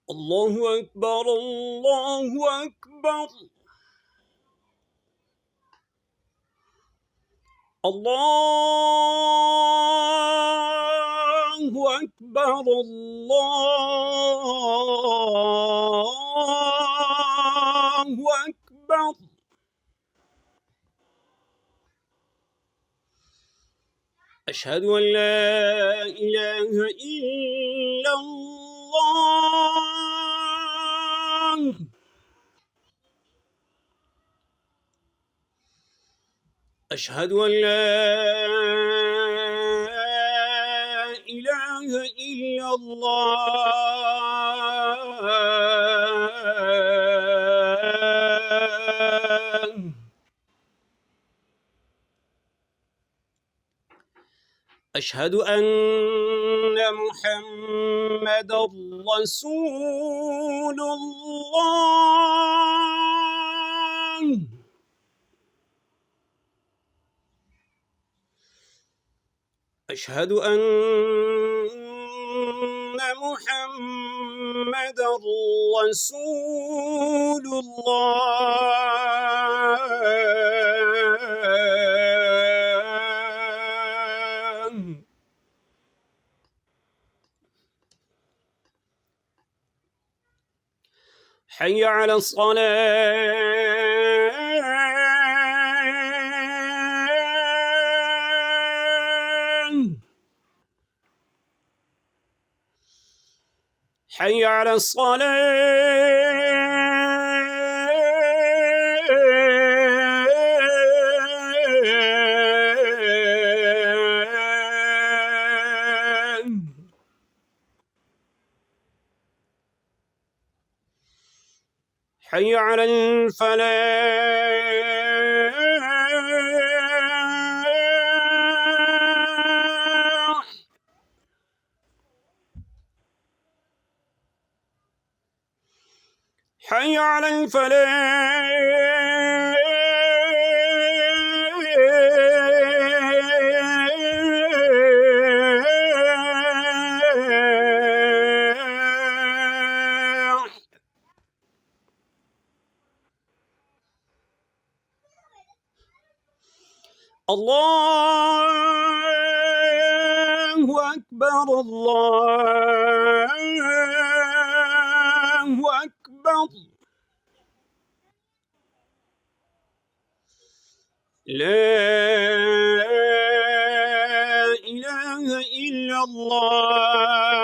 الله أكبر الله أكبر الله أكبر الله أكبر أشهد أن لا إله إلا الله أشهد أن لا إله إلا الله أشهد أن محمدًا رسول الله أشهد أن محمدًا رسول الله حي على الصلاة حي على الصلاة حي على الفلاح حي على الفلاح الله أكبر الله أكبر لا إله إلا الله